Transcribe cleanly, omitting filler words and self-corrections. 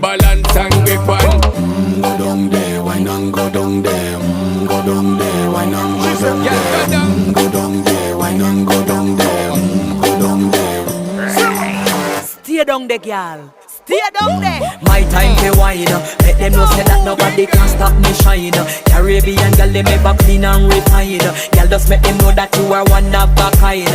balance and grip on. Go down there, why not go down there? Go down there, why not go down there? Go down there, why not go down there? Go down there. Stay down there, girl. Stay down there. My time to wine. Let them know say that nobody can stop me shine. Caribbean girl, they make up clean and refine. Girl, just make them know that you are one of a kind.